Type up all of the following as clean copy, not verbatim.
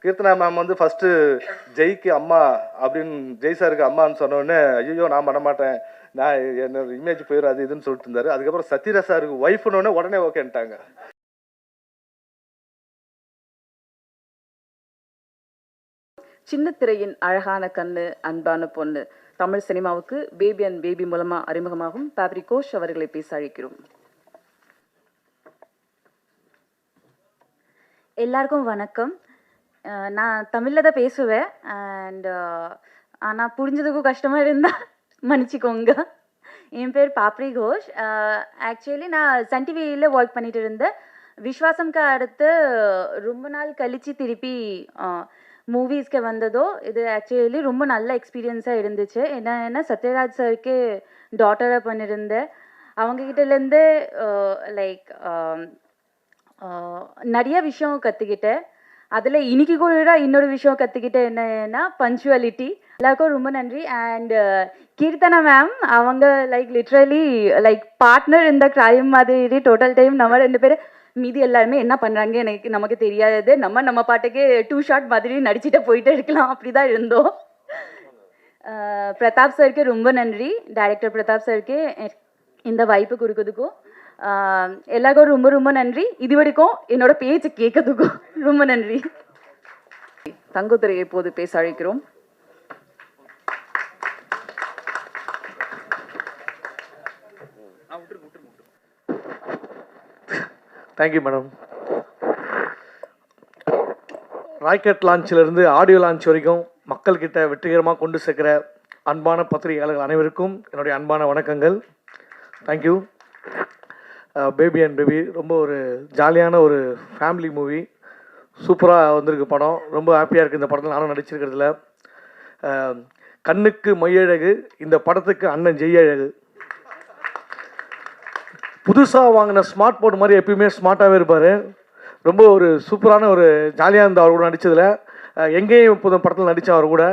Keerthana ma'am வந்து first ஜெய்க்கு அம்மா அப்படின்னு ஜெய் சாருக்கு அம்மான்னு சொன்ன உடனே ஐயோ நான் பண்ண மாட்டேன், நான் என்னோட இமேஜ் போயிடும் அது இதுன்னு சொல்லிட்டு இருந்தாரு. அதுக்கப்புறம் சத்யராஜ் சாருக்கு ஒய்ஃப்னு உடனே ஓகேன்ட்டாங்க. சின்ன திரையின் அழகான கண்ணு, அன்பான பொண்ணு, தமிழ் சினிமாவுக்கு பேபி அண்ட் பேபி மூலமா அறிமுகமாகும் பாப்ரி கோஷ் அவர்களை பேச அழைக்கிறோம். எல்லாருக்கும் வணக்கம். நான் தமிழில் தான் பேசுவேன். ஆனால் புரிஞ்சதுக்கும் கஷ்டமாக இருந்தால் மன்னிச்சிக்கோங்க. என் பேர் பாப்ரி கோஷ். ஆக்சுவலி நான் சன் டிவியில் ஒர்க் பண்ணிட்டு இருந்தேன். விஸ்வாசம்க்கு அடுத்து ரொம்ப நாள் கழித்து திருப்பி மூவிஸ்க்கு வந்ததோ இது ஆக்சுவலி ரொம்ப நல்ல எக்ஸ்பீரியன்ஸாக இருந்துச்சு. என்னென்னா சத்யராஜ் சாருக்கு டாட்டராக பண்ணியிருந்தேன். அவங்கக்கிட்டேருந்து லைக் நிறைய விஷயம் கற்றுக்கிட்டேன். அதில் இன்னைக்கு கூட இன்னொரு விஷயம் கற்றுக்கிட்டேன். என்னன்னா பங்க்சுவாலிட்டி. எல்லாருக்கும் ரொம்ப நன்றி. அண்ட் கீர்த்தனா மேம் அவங்க லைக் லிட்ரலி லைக் பார்ட்னர் இந்த க்ரைம் மாதிரி டோட்டல் டைம் நம்ம ரெண்டு பேரும் மீதி எல்லாருமே என்ன பண்ணுறாங்க நமக்கு தெரியாது. நம்ம பாட்டுக்கு 2 ஷாட் மாதிரி நடிச்சுட்டு போயிட்டே இருக்கலாம், அப்படி தான் இருந்தோம். பிரதாப் சாருக்கு ரொம்ப நன்றி. டைரக்டர் பிரதாப் சாருக்கு இந்த வாய்ப்பு கொடுக்குறதுக்கும் எல்லாருக்கும் ரொம்ப ரொம்ப நன்றி. இது வரைக்கும் என்னோட பேச்சு கேட்கறதுக்கும் ரொம்ப நன்றி. தங்குதுரையை இப்போது பேச அழைக்கிறோம். Thank you madam. ராக்கெட் லான்ச்சிலிருந்து ஆடியோ லான்ச் வரைக்கும் மக்கள்கிட்ட வெற்றிகரமாக கொண்டு சேர்க்கிற அன்பான பத்திரிகையாளர்கள் அனைவருக்கும் என்னுடைய அன்பான வணக்கங்கள். தேங்க்யூ. பேபி அண்ட் பேபி ரொம்ப ஒரு ஜாலியான ஒரு ஃபேமிலி மூவி. சூப்பராக வந்திருக்கு படம். ரொம்ப ஹாப்பியாக இருக்குது இந்த படத்தில் நானும் நடிச்சிருக்கிறதுல. கண்ணுக்கு மையழகு, இந்த படத்துக்கு அண்ணன் ஜெய் அழகு. புதுசாக வாங்கின ஸ்மார்ட் போர்ட் மாதிரி எப்பயுமே ஸ்மார்ட்டாகவே இருப்பார். ரொம்ப ஒரு சூப்பரான ஒரு ஜாலியாக இருந்த அவர் கூட நடித்ததில். எங்கேயும் இப்போது படத்தில் நடித்த அவர் கூட,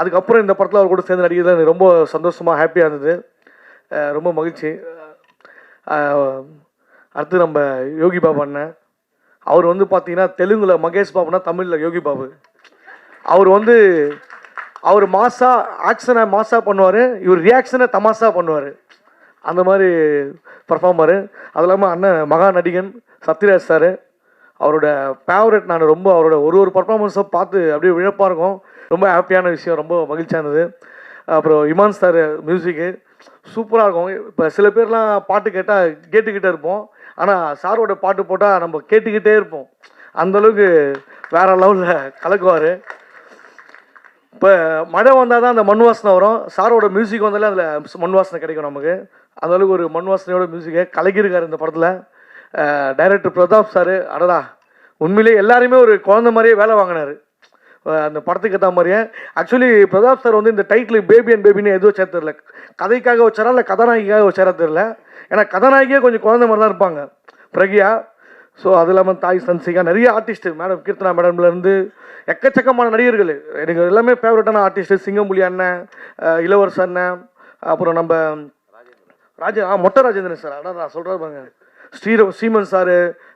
அதுக்கப்புறம் இந்த படத்தில் அவர் கூட சேர்ந்து நடிக்கிறதுல எனக்கு ரொம்ப சந்தோஷமாக ஹாப்பியாக இருந்தது. ரொம்ப மகிழ்ச்சி. அடுத்து நம்ம யோகி பாபு அண்ணன். அவர் வந்து பார்த்தீங்கன்னா தெலுங்கில் மகேஷ் பாபுனா தமிழில் யோகி பாபு. அவர் ஆக்ஷனை மாஸாக பண்ணுவார், இவர் ரியாக்ஷனை தமாஷாக பண்ணுவார். அந்த மாதிரி பர்ஃபார்மரு. அது இல்லாமல் அண்ணன் மகா நடிகன் சத்யராஜ் சார், அவரோட ஃபேவரட். நான் ரொம்ப அவரோட ஒரு பர்ஃபார்மன்ஸை பார்த்து அப்படியே விழப்பாக இருக்கும். ரொம்ப ஹாப்பியான விஷயம், ரொம்ப மகிழ்ச்சியானது. அப்புறம் இமான் சார் மியூசிக்கு சூப்பராக இருக்கும். இப்போ சில பேர்லாம் பாட்டு கேட்டால் கேட்டுக்கிட்டே இருப்போம், ஆனால் சாரோட பாட்டு போட்டால் நம்ம கேட்டுக்கிட்டே இருப்போம். அந்தளவுக்கு வேறு லெவலில் கலக்குவார். இப்போ மழை வந்தால் தான் அந்த மண் வாசனை வரும். சாரோட மியூசிக் வந்தாலே அதில் மண் வாசனை கிடைக்கும் நமக்கு. அந்தளவுக்கு ஒரு மண் வாசனையோட மியூசிக்கை கலக்கியிருக்கார் இந்த படத்தில். டைரக்டர் பிரதாப் சார் அடடா, உண்மையிலேயே எல்லாருமே ஒரு குழந்தை மாதிரியே வேலை வாங்கினார் அந்த படத்துக்கு ஏற்ற மாதிரியே. ஆக்சுவலி பிரதாப் சார் வந்து இந்த டைட்டில் பேபி அண்ட் பேபின்னு எதுவும் வச்சா தெரில, கதைக்காக வச்சாரா இல்லை கதாநாயகிக்காக வச்சாரா தெரில. ஏன்னா கதாநாயகியே கொஞ்சம் குழந்தை மாதிரி தான் இருப்பாங்க, பிரக்யா. ஸோ அது இல்லாமல் தாய் சன்சிகா, நிறைய ஆர்டிஸ்ட்டு, மேடம் கீர்த்தனா மேடம்லேருந்து எக்கச்சக்கமான நடிகர்கள். எனக்கு எல்லாமே ஃபேவரட்டான ஆர்டிஸ்ட்டு. சிங்கம்புலி அண்ணன், இளவரசு அண்ணன், அப்புறம் நம்ம மொட்டை ராஜேந்திரன் சார், அதான் நான் சொல்கிறேன் பாருங்க, ஸ்ரீமன் சார்,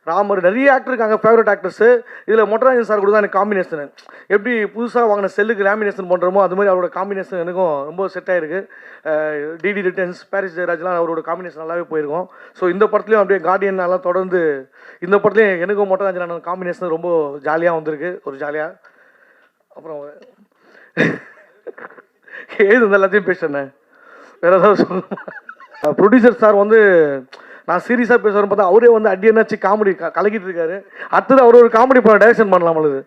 ராமர், நிறைய ஆக்டர் இருக்காங்க ஃபேவரட் ஆக்டர்ஸு. இதில் மொட்டராஜன் சார் கூட தான் எனக்கு காம்பினேஷனு. எப்படி புதுசாக வாங்கின செல்லுக்கு லேமினேஷன் பண்ணுறோமோ அது மாதிரி அவரோட காம்பினேஷன் எனக்கும் ரொம்ப செட் ஆகிருக்கு. டிடி ரிட்டர்ன்ஸ், பாரிஸ் ஜெயராஜ்லாம் அவரோட காம்பினேஷன் நல்லாவே போயிருக்கும். ஸோ இந்த படத்துலையும் அப்படியே கார்டியன் எல்லாம் தொடர்ந்து இந்த படத்துலையும் எனக்கும் மொட்டராஜன் காம்பினேஷன் ரொம்ப ஜாலியாக வந்திருக்கு, ஒரு ஜாலியாக. அப்புறம் ஏது எல்லாத்தையும் பேசுகிறேன், வேறு ஏதாவது சொல்லணும். ப்ரொடியூசர் சார் வந்து நான் சீரியஸாக பேசுகிறேன்னு பார்த்தா அவரே வந்து அடி என்னாச்சு காமெடி கலக்கிட்டு இருக்காரு. அடுத்தது அவர் ஒரு காமெடி படம் டைரக்ஷன் பண்ணலாம் பொழுது,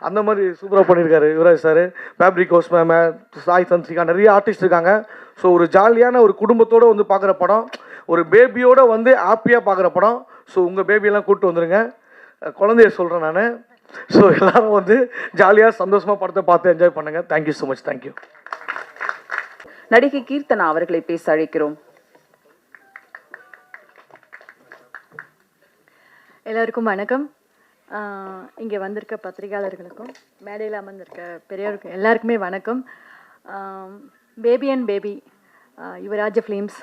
அந்த மாதிரி சூப்பராக பண்ணியிருக்காரு யுவராஜ் சார். பாப்ரி கோஷ் மேம், சாய் சன்சிகா, நிறைய ஆர்டிஸ்ட் இருக்காங்க. ஸோ ஒரு ஜாலியான ஒரு குடும்பத்தோடு வந்து பார்க்குற படம், ஒரு பேபியோடு வந்து ஹாப்பியாக பார்க்குற படம். ஸோ உங்கள் பேபியெல்லாம் கூப்பிட்டு வந்துடுங்க, குழந்தைய சொல்கிறேன் நான். ஸோ எல்லோரும் வந்து ஜாலியாக சந்தோஷமாக படத்தை பார்த்து என்ஜாய் பண்ணுங்கள். Thank you so much. தேங்க்யூ. நடிகை கீர்த்தனா அவர்களை பேச அழைக்கிறோம். எல்லாருக்கும் வணக்கம். இங்கே வந்திருக்க பத்திரிகையாளர்களுக்கும் மேடையில் அமர்ந்திருக்க பெரியவருக்கும் எல்லாருக்குமே வணக்கம். Baby and baby Yuvraj films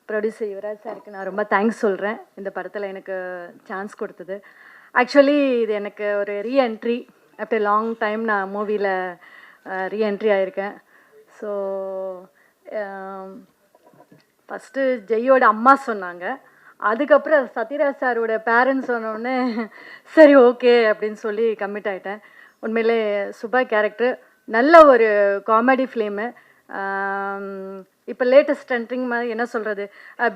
producer Yuvraj சாருக்கு நான் ரொம்ப தேங்க்ஸ் சொல்கிறேன் இந்த படத்தில் எனக்கு சான்ஸ் கொடுத்தது. ஆக்சுவலி இது எனக்கு ஒரு ரீஎன்ட்ரி. ஆஃப்டர் லாங் டைம் நான் மூவியில் ரீஎன்ட்ரி ஆயிருக்கேன். ஸோ ஃபஸ்ட்டு ஜெய்யோட அம்மா சொன்னாங்க, அதுக்கப்புறம் சத்யராஜ் சாரோட பேரண்ட்ஸ் சொன்னோடனே சரி ஓகே அப்படின்னு சொல்லி கமிட் ஆகிட்டேன். உண்மையிலே சூப்பர் கேரக்டர், நல்ல ஒரு காமெடி ஃபிலிமு. இப்போ லேட்டஸ்ட் ட்ரெண்டிங் மாதிரி என்ன சொல்கிறது,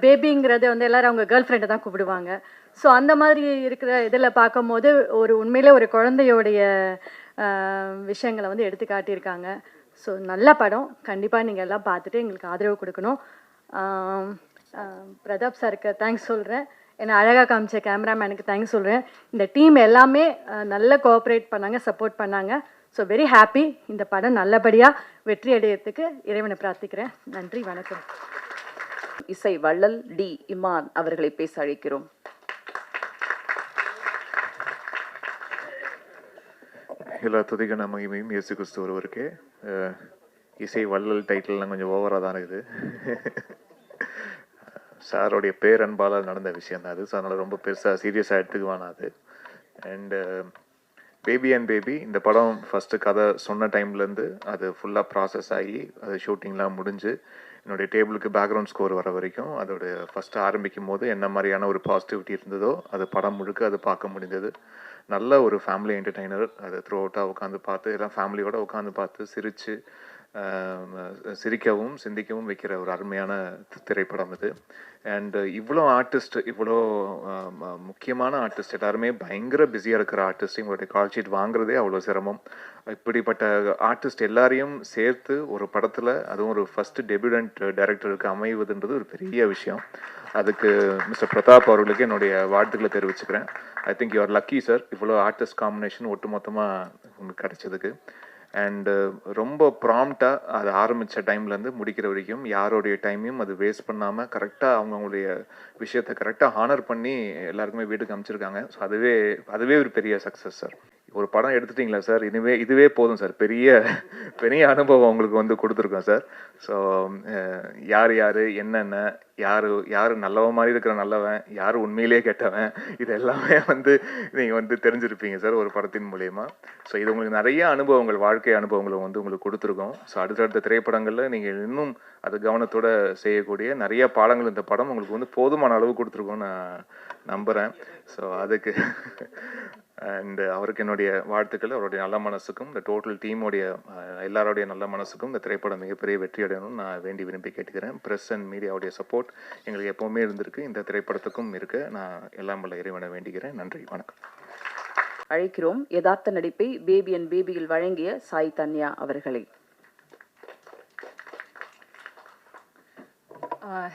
பேபிங்கிறது வந்து எல்லோரும் அவங்க கேர்ள் ஃப்ரெண்டை தான் கூப்பிடுவாங்க. ஸோ அந்த மாதிரி இருக்கிற இதில் பார்க்கும்போது உண்மையிலே ஒரு குழந்தையோடைய விஷயங்களை வந்து எடுத்து காட்டியிருக்காங்க. ஸோ நல்ல படம், கண்டிப்பாக நீங்கள் எல்லாம் பார்த்துட்டு எங்களுக்கு ஆதரவு கொடுக்கணும். பிரதாப் சாருக்கு தேங்க்ஸ் சொல்கிறேன், என்னை அழகாக காமிச்ச கேமராமேனுக்கு தேங்க்ஸ் சொல்கிறேன். இந்த டீம் எல்லாமே நல்ல கோஆப்ரேட் பண்ணாங்க, சப்போர்ட் பண்ணாங்க. So very happy. இந்த படம் நல்லபடியாக வெற்றி அடையிறதுக்கு இறைவனை பிரார்த்திக்கிறேன். நன்றி, வணக்கம். இசை வள்ளல் டி இமான் அவர்களை பேச அழைக்கிறோம். எல்லா துதிக்கான மகிமையும் இயேசு கிறிஸ்து ஒருவருக்கே. இசை வள்ளல் டைட்டில்லாம் கொஞ்சம் ஓவராக தான் இருக்குது. சாரோடைய பேரன்பால் நடந்த விஷயம் தான் அது. ஸோ அதனால் ரொம்ப பெருசாக சீரியஸாக எடுத்துக்குவானா அது. அண்டு பேபி அண்ட் பேபி இந்த படம் ஃபஸ்ட்டு கதை சொன்ன டைம்லேருந்து அது ஃபுல்லாக ப்ராசஸ் ஆகி அது ஷூட்டிங்லாம் முடிஞ்சு என்னுடைய டேபிளுக்கு பேக்ரவுண்ட் ஸ்கோர் வர வரைக்கும் அதோடைய ஃபஸ்ட்டு ஆரம்பிக்கும் போது என்ன மாதிரியான ஒரு பாசிட்டிவிட்டி இருந்ததோ அது படம் முழுக்க அது பார்க்க முடிஞ்சது. நல்ல ஒரு ஃபேமிலி என்டர்டெய்னர். அது த்ரூ அவுட்டாக உட்காந்து பார்த்து எல்லாம் ஃபேமிலியோடு உட்காந்து பார்த்து சிரிக்கவும் சிந்திக்கவும் வைக்கிற ஒரு அருமையான திரைப்படம் இது. அண்டு இவ்வளோ ஆர்டிஸ்ட், இவ்வளோ முக்கியமான ஆர்டிஸ்ட் எல்லாருமே பயங்கர பிஸியாக இருக்கிற ஆர்டிஸ்ட், இவங்களுடைய கால் ஷீட் வாங்குறதே அவ்வளோ சிரமம். இப்படிப்பட்ட ஆர்டிஸ்ட் எல்லாரையும் சேர்த்து ஒரு படத்தில், அதுவும் ஒரு ஃபஸ்ட்டு டெபியூடன்ட் டைரக்டருக்கு அமைவதுன்றது ஒரு பெரிய விஷயம். அதுக்கு மிஸ்டர் பிரதாப் அவர்களுக்கு என்னுடைய வாழ்த்துக்களை தெரிவிச்சுக்கிறேன். I think you are lucky sir, இவ்வளோ ஆர்டிஸ்ட் காம்பினேஷன் ஒட்டு மொத்தமாக உங்களுக்கு கிடைச்சதுக்கு. அண்டு ரொம்ப ப்ராம்ப்டாக அது ஆரம்பித்த டைம்லேருந்து முடிக்கிற வரைக்கும் யாரோடைய டைமையும் அது வேஸ்ட் பண்ணாமல் கரெக்டாக அவங்களுடைய விஷயத்தை கரெக்டாக ஹானர் பண்ணி எல்லாருக்குமே வீட்டுக்கு அமைச்சிருக்காங்க. ஸோ அதுவே ஒரு பெரிய சக்ஸஸ் சார். ஒரு படம் எடுத்துட்டிங்களா சார், இதுவே போதும் சார், பெரிய அனுபவம் உங்களுக்கு வந்து கொடுத்துருக்கோம் சார். ஸோ யார் என்னென்ன, யார் நல்லவன் மாதிரி இருக்கிற நல்லவன், யார் உண்மையிலேயே கெட்டவன், இது எல்லாமே வந்து நீங்கள் வந்து தெரிஞ்சிருப்பீங்க சார் ஒரு படத்தின் மூலயமா. ஸோ இது உங்களுக்கு நிறைய அனுபவங்கள், வாழ்க்கை அனுபவங்களை வந்து உங்களுக்கு கொடுத்துருக்கோம். ஸோ அடுத்தடுத்த திரைப்படங்களில் நீங்கள் இன்னும் அது கவனத்தோடு செய்யக்கூடிய நிறைய பாடங்கள் இந்த படம் உங்களுக்கு வந்து போதுமான அளவு கொடுத்துருக்கோன்னு நான் நம்புகிறேன். ஸோ அதுக்கு அண்டு அவருக்கு என்னுடைய வாழ்த்துக்கள். அவருடைய நல்ல மனசுக்கும் இந்த டோட்டல் டீமோடைய எல்லாரோடைய நல்ல மனசுக்கும் இந்த திரைப்படம் மிகப்பெரிய வெற்றி அடையணும்னு நான் விரும்பி கேட்டுக்கிறேன். ப்ரெஸ் அண்ட் மீடியாவுடைய சப்போர்ட் எங்களுக்கு எப்போவுமே இருந்திருக்கு, இந்த திரைப்படத்துக்கும் இருக்கு. நான் எல்லாம் வல்ல இறைவனை வேண்டிக்கிறேன். நன்றி, வணக்கம். அழைக்கிறோம் யதார்த்த நடிப்பை பேபி அண்ட் பேபியில் வழங்கிய சாய் தன்யா அவர்களை.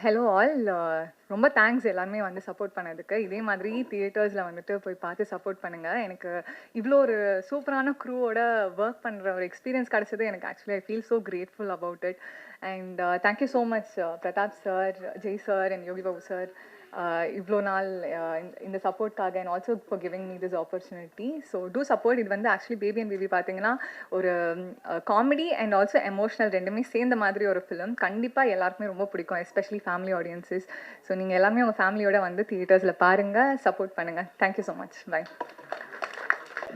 ஹலோ ஆல், ரொம்ப தேங்க்ஸ் எல்லாருமே வந்து சப்போர்ட் பண்ணதுக்கு. இதே மாதிரி தியேட்டர்ஸில் வந்துட்டு போய் பார்த்து சப்போர்ட் பண்ணுங்கள். எனக்கு இவ்வளோ ஒரு சூப்பரான க்ரூவோட ஒர்க் பண்ணுற ஒரு எக்ஸ்பீரியன்ஸ் கிடச்சது. எனக்கு actually I feel so grateful about it. And thank you so much Pratap sir, Jai sir and Yogi Babu sir, இவ்வளோ நாள் இந்த சப்போர்ட்காக and also for giving me this opportunity. So to support. இது வந்து ஆக்சுவலி பேபி அண்ட் பேபி பார்த்தீங்கன்னா ஒரு காமெடி அண்ட் ஆல்சோ எமோஷனல் ரெண்டுமே சேர்ந்த மாதிரி ஒரு ஃபிலிம். கண்டிப்பாக எல்லாருக்குமே ரொம்ப பிடிக்கும், எஸ்பெஷலி ஃபேமிலி ஆடியன்ஸஸ். ஸோ நீங்கள் எல்லாமே உங்கள் ஃபேமிலியோட வந்து தியேட்டர்ஸில் பாருங்கள், சப்போர்ட் பண்ணுங்கள். Thank you so much. Bye.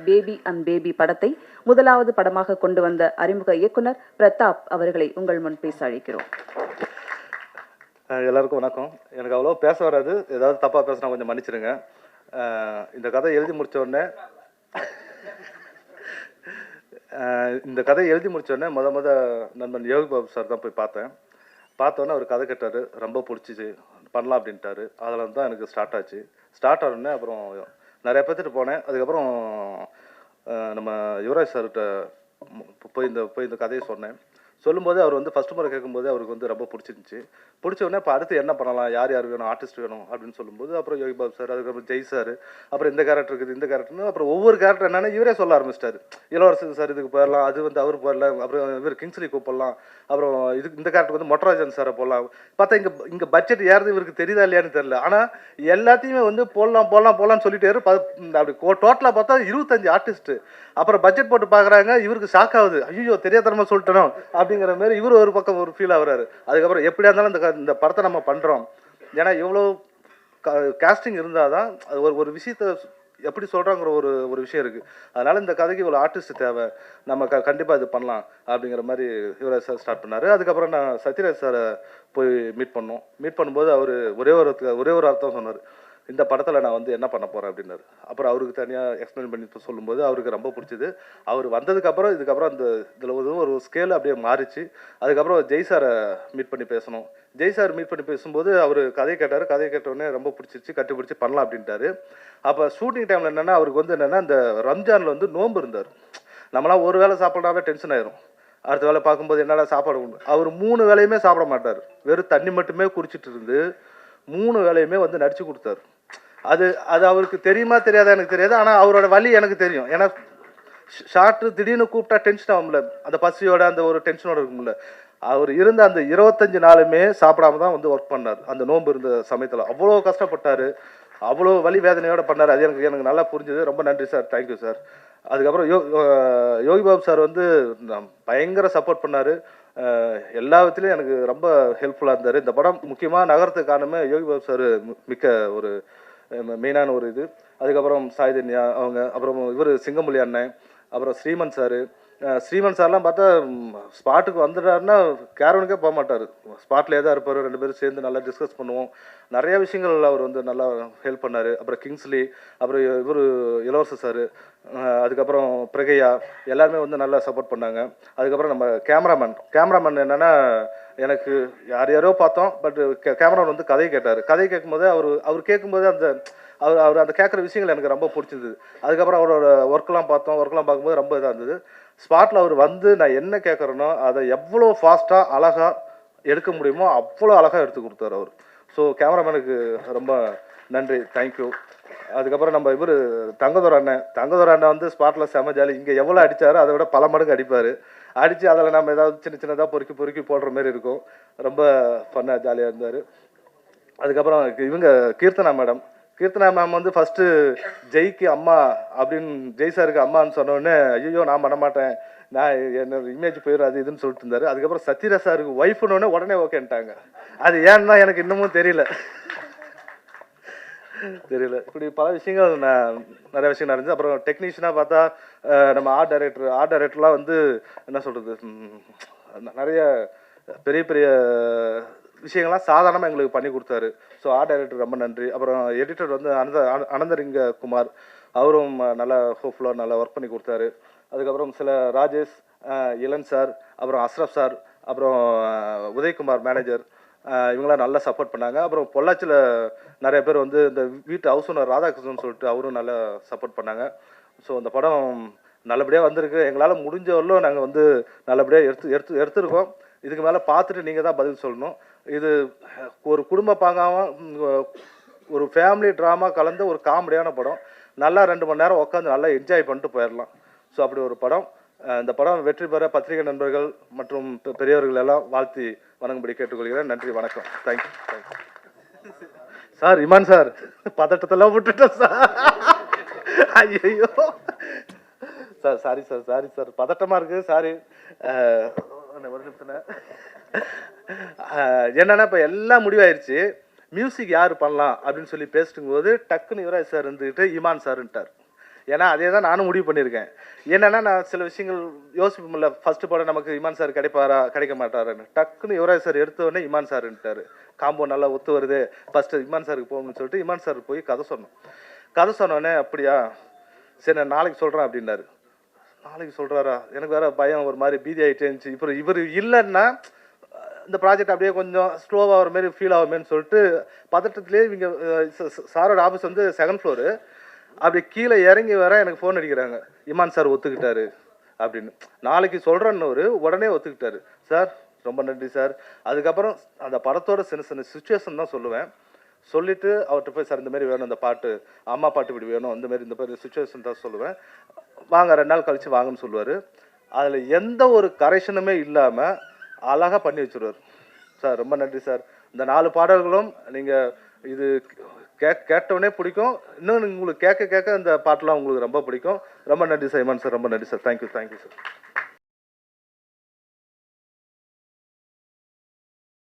Baby and baby படத்தை முதலாவது படமாக கொண்டு வந்த அறிமுக இயக்குனர் பிரதாப் அவர்களை உங்கள் முன் பேச அழைக்கிறோம். எல்லாருக்கும் வணக்கம். எனக்கு அவ்வளோ பேச வராது, ஏதாவது தப்பாக பேசினா கொஞ்சம் மன்னிச்சிடுங்க. இந்த கதை எழுதி முடித்த உடனே நண்பன் யோகி பாபு சார் தான் போய் பார்த்தோன்னே அவர் கதை கேட்டார், ரொம்ப பிடிச்சிச்சு, பண்ணலாம் அப்படின்ட்டாரு. அதில் தான் எனக்கு ஸ்டார்ட் ஆச்சு. ஸ்டார்ட் ஆனோடனே அப்புறம் நிறைய பேர்த்துட்டு போனேன். அதுக்கப்புறம் நம்ம யுவராஜ் சார்கிட்ட போய் இந்த கதையை சொன்னேன். சொல்லும்போது அவர் வந்து ஃபஸ்ட்டு முறை கேட்கும்போது அவருக்கு வந்து ரொம்ப பிடிச்சிருந்துச்சி. பிடிச்ச உடனே இப்போ அடுத்து என்ன பண்ணலாம், யார் வேணும், ஆர்டிஸ்ட் வேணும் அப்படின்னு சொல்லும்போது அப்புறம் யோகி பாபு சார், அதுக்கப்புறம் ஜெய் சார், அப்புறம் இந்த கேரக்டர் இருக்குது, இந்த கேரக்டர்னு அப்புறம் ஒவ்வொரு கேரக்டர் என்னென்னா இவரே சொல்ல ஆரம்பிச்சிட்டாரு. இளவரசன் சார் இதுக்கு போயிடலாம், அது வந்து அவர் போயிடலாம், அப்புறம் இவர் கிங்ஸ்லி கூப்பிடலாம், அப்புறம் இந்த கேரக்டர் வந்து மொட்டராஜன் சாரை போடலாம். பார்த்தா இங்கே பட்ஜெட் ஏறது இவருக்கு தெரியுதா இல்லையான்னு தெரியல. ஆனால் எல்லாத்தையுமே வந்து போடலாம்னு சொல்லிட்டு அப்படி டோட்டலாக பார்த்தா 25 ஆர்டிஸ்ட்டு. அப்புறம் பட்ஜெட் போட்டு பார்க்குறாங்க, இவருக்கு ஷாக் ஆகுது, ஐயோ தெரியாதனமா சொல்லிட்டோம் அப்படிங்கிற மாதிரி இவர் ஒரு பக்கம் ஒரு ஃபீல் ஆகுறாரு. அதுக்கப்புறம் எப்படியா இருந்தாலும் இந்த படத்தை நம்ம பண்ணுறோம், ஏன்னா எவ்வளோ கேஸ்டிங் இருந்தால் தான் அது ஒரு விஷயத்தை எப்படி சொல்கிறாங்கிற ஒரு ஒரு விஷயம் இருக்குது. அதனால் இந்த கதைக்கு இவ்வளோ ஆர்டிஸ்ட் தேவை, நம்ம கண்டிப்பாக இது பண்ணலாம் அப்படிங்கிற மாதிரி யுவராஜ் சார் ஸ்டார்ட் பண்ணார். அதுக்கப்புறம் நான் சத்யராஜ் சாரை போய் மீட் பண்ணோம். மீட் பண்ணும்போது அவர் ஒரே ஒரு அர்த்தம் சொன்னார், இந்த படத்தில் நான் வந்து என்ன பண்ண போகிறேன் அப்படின்னாரு. அப்புறம் அவருக்கு தனியாக எக்ஸ்பிளைன் பண்ணி சொல்லும்போது அவருக்கு ரொம்ப பிடிச்சிது. அவர் வந்ததுக்கப்புறம் இதுக்கப்புறம் அந்த இதில் ஒரு ஸ்கேல் அப்படியே மாறிச்சு. அதுக்கப்புறம் ஜெய் சாரை மீட் பண்ணி பேசணும். ஜெய் சார் மீட் பண்ணி பேசும்போது அவர் கதையை கேட்டார். கதையை கேட்டவுடனே ரொம்ப பிடிச்சிருச்சு, கட்டி பிடிச்சி பண்ணலாம் அப்படின்ட்டாரு. அப்போ ஷூட்டிங் டைமில் என்னென்னா அவருக்கு வந்து என்னென்னா இந்த ரம்ஜானில் வந்து நோன்பு இருந்தார். நம்மளாம் ஒரு வேளை சாப்பிட்றாவே டென்ஷன் ஆயிரும். அடுத்த வேலை பார்க்கும்போது என்னடா சாப்பாடு உண்டு. அவர் 3 வேளையுமே சாப்பிட மாட்டார். வெறும் தண்ணி மட்டுமே குடிச்சிட்டு இருந்து 3 வேளையுமே வந்து நடிச்சு கொடுத்தாரு. அது அது அவருக்கு தெரியுமா தெரியாதா எனக்கு தெரியாது. ஆனால் அவரோட வலி எனக்கு தெரியும். ஏன்னா ஷார்ட்டு திடீர்னு கூப்பிட்டா டென்ஷன் ஆகும்ல, அந்த பசியோட அந்த ஒரு டென்ஷனோட இருக்கும்ல. அவர் இருந்த அந்த 25 நாளுமே சாப்பிடாம தான் வந்து ஒர்க் பண்ணார். அந்த நோன்பு இருந்த சமயத்தில் அவ்வளோ கஷ்டப்பட்டார், அவ்வளோ வலி வேதனையோடு பண்ணார். அது எனக்கு நல்லா புரிஞ்சுது. ரொம்ப நன்றி சார், தேங்க்யூ சார். அதுக்கப்புறம் யோகி பாபு சார் வந்து பயங்கர சப்போர்ட் பண்ணார். எல்லா விதத்துலையும் எனக்கு ரொம்ப ஹெல்ப்ஃபுல்லாக இருந்தார். இந்த படம் முக்கியமாக நகரத்துக்கு காரணமே யோகி பாபு சார் மிக்க ஒரு மெயினான ஒரு இது. அதுக்கப்புறம் சாய்தன்யா அவங்க, அப்புறம் இவர் சிங்கமொழி அண்ணன், அப்புறம் ஸ்ரீமன் சார். ஸ்ரீமன் சார்லாம் பார்த்தா ஸ்பாட்டுக்கு வந்துட்டாருன்னா கேரவனுக்கே போக மாட்டார், ஸ்பாட்லேயே தான் இருப்பார். 2 பேரும் சேர்ந்து நல்லா டிஸ்கஸ் பண்ணுவோம். நிறைய விஷயங்கள் அவர் வந்து நல்லா ஹெல்ப் பண்ணார். அப்புறம் கிங்ஸ்லி, அப்புறம் இவர் இளவரசர் சார், அதுக்கப்புறம் பிரகையா, எல்லாருமே வந்து நல்லா சப்போர்ட் பண்ணாங்க. அதுக்கப்புறம் நம்ம கேமராமேன் என்னென்னா, எனக்கு யாரோ பார்த்தோம், பட் கேமராமேன் வந்து கதை கேட்டார். கதை கேட்கும்போது அவர் கேட்கும்போது அவர் அந்த கேட்குற விஷயங்கள் எனக்கு ரொம்ப பிடிச்சிருந்தது. அதுக்கப்புறம் அவரோட ஒர்க்லாம் பார்க்கும்போது ரொம்ப இதாக இருந்தது. ஸ்பாட்டில் அவர் வந்து நான் என்ன கேட்குறேனோ அதை எவ்வளோ ஃபாஸ்ட்டாக அழகாக எடுக்க முடியுமோ அவ்வளோ அழகாக எடுத்து கொடுத்தார் அவர். ஸோ கேமராமேனுக்கு ரொம்ப நன்றி, தேங்க்யூ. அதுக்கப்புறம் நம்ம இவர் தங்கதோர் அண்ணன் வந்து ஸ்பாட்டில் செம ஜாலி. இங்கே எவ்வளோ அடித்தாரோ அதை விட பல மடங்கு அடிப்பார். அடித்து அதில் நம்ம ஏதாவது சின்னதாக பொறுக்கி போடுற மாதிரி இருக்கும். ரொம்ப ஃபன்னாக ஜாலியாக இருந்தார். அதுக்கப்புறம் இவங்க கீர்த்தனா மேம் வந்து ஃபஸ்ட்டு ஜெய்க்கு அம்மா அப்படின்னு, ஜெய் சாருக்கு அம்மான்னு சொன்னோடனே ஐயோ நான் பண்ண மாட்டேன், நான் என்னோட இமேஜ் போயிடும் அது இதுன்னு சொல்லிட்டு இருந்தார். அதுக்கப்புறம் சத்யராஜ் சாருக்கு ஒய்ஃப்னோடனே உடனே ஓகேன்ட்டாங்க. அது ஏன்னா எனக்கு இன்னமும் தெரியல. இப்படி பல விஷயங்கள் நிறைய விஷயம் நடந்துச்சு. அப்புறம் டெக்னீஷியனாக பார்த்தா நம்ம ஆர்ட் டைரக்டர்லாம் வந்து என்ன சொல்கிறது, நிறைய பெரிய விஷயங்கள்லாம் சாதாரணமாக எங்களுக்கு பண்ணி கொடுத்தாரு. ஸோ ஆர்ட் டைரக்டர் ரொம்ப நன்றி. அப்புறம் எடிட்டர் வந்து அனந்தரிங்க குமார், அவரும் நல்லா ஹோப்ஃபுல்லாக நல்லா ஒர்க் பண்ணி கொடுத்தாரு. அதுக்கப்புறம் சில ராஜேஷ், இளன் சார், அப்புறம் அஸ்ரப் சார், அப்புறம் உதயகுமார் மேனேஜர், இவங்களாம் நல்லா சப்போர்ட் பண்ணாங்க. அப்புறம் பொள்ளாச்சியில் நிறைய பேர் வந்து இந்த வீட்டு ஹவுஸ் ஓனர் ராதாகிருஷ்ணன் சொல்லிட்டு அவரும் நல்லா சப்போர்ட் பண்ணாங்க. ஸோ அந்த படம் நல்லபடியாக வந்திருக்கு. எங்களால் முடிஞ்சவரையிலும் நாங்கள் வந்து நல்லபடியாக எடுத்துருக்கோம். இதுக்கு மேலே பார்த்துட்டு நீங்கள் தான் பதில் சொல்லணும். இது ஒரு குடும்ப பாங்காக ஒரு ஃபேமிலி ட்ராமா கலந்த ஒரு காமெடியான படம். நல்லா 2 மணி நேரம் உட்காந்து நல்லா என்ஜாய் பண்ணிட்டு போயிடலாம். ஸோ அப்படி ஒரு படம். இந்த படம் வெற்றி பெற பத்திரிகை நண்பர்கள் மற்றும் பெரியவர்கள் எல்லாம் வாழ்த்தி வணங்கும்படி கேட்டுக்கொள்கிறேன். நன்றி, வணக்கம், தேங்க்யூ. சார் இமான் சார் பதட்டத்தெல்லாம் விட்டுட்டேன் சார். ஐயோ சார், சாரி சார், பதட்டமாக இருக்குது, சாரி. ஒரு நிமிஷம். என்னன்னா இப்போ எல்லாம் முடிவாயிருச்சு, மியூசிக் யார் பண்ணலாம் அப்படின்னு சொல்லி பேசிட்டும்போது டக்குன்னு யுவராஜ் சார் இருந்துக்கிட்டு இமான் சார்ன்ட்டார். ஏன்னா அதே தான் நானும் முடிவு பண்ணியிருக்கேன். என்னென்னா நான் சில விஷயங்கள் யோசிப்போம்ல, ஃபஸ்ட்டு படம் நமக்கு இமான் சார் கிடைக்க மாட்டாருன்னு. டக்குன்னு யுவராஜ் சார் எடுத்தோடனே இமான் சார்ன்ட்டார். காம்போ நல்லா ஒத்து வருது, ஃபஸ்ட்டு இமான் சாருக்கு போகணும்னு சொல்லிட்டு இமான் சார் போய் கதை சொன்னோடனே அப்படியா சரி நான் நாளைக்கு சொல்கிறேன் அப்படின்னாரு. நாளைக்கு சொல்கிறாரா, எனக்கு வேறு பயம், ஒரு மாதிரி பீதி ஆகிட்டே இருந்துச்சு. இப்போ இவர் இல்லைன்னா இந்த ப்ராஜெக்ட் அப்படியே கொஞ்சம் ஸ்லோவாக வர மாதிரி ஃபீல் ஆகுமேன்னு சொல்லிட்டு பதட்டத்துலேயே இவங்க சாரோட ஆஃபீஸ் வந்து 2nd ஃப்ளோரு. அப்படி கீழே இறங்கி வர எனக்கு ஃபோன் அடிக்கிறாங்க, இமான் சார் ஒத்துக்கிட்டாரு அப்படின்னு. நாளைக்கு சொல்கிறேன்னு உடனே ஒத்துக்கிட்டாரு. சார் ரொம்ப நன்றி சார். அதுக்கப்புறம் அந்த படத்தோட சின்ன சுச்சுவேஷன் தான் சொல்லுவேன். சொல்லிவிட்டு அவர்கிட்ட போய் சார் இந்த மாதிரி வேணும், அந்த பாட்டு அம்மா பாட்டு இப்படி வேணும், இந்த மாதிரி சுச்சுவேஷன் தான் சொல்லுவேன். வாங்க 2 நாள் கழித்து வாங்கன்னு சொல்லுவார். அதில் எந்த ஒரு கரெக்ஷனுமே இல்லாமல் அழகாக பண்ணி வச்சுருவார். சார் ரொம்ப நன்றி சார். இந்த 4 பாடல்களும் நீங்கள் இது கேட்டவுடனே பிடிக்கும். இன்னும் உங்களுக்கு கேட்க இந்த பாட்டெலாம் உங்களுக்கு ரொம்ப பிடிக்கும். ரொம்ப நன்றி சார் இமான் சார், ரொம்ப நன்றி சார். Thank you sir.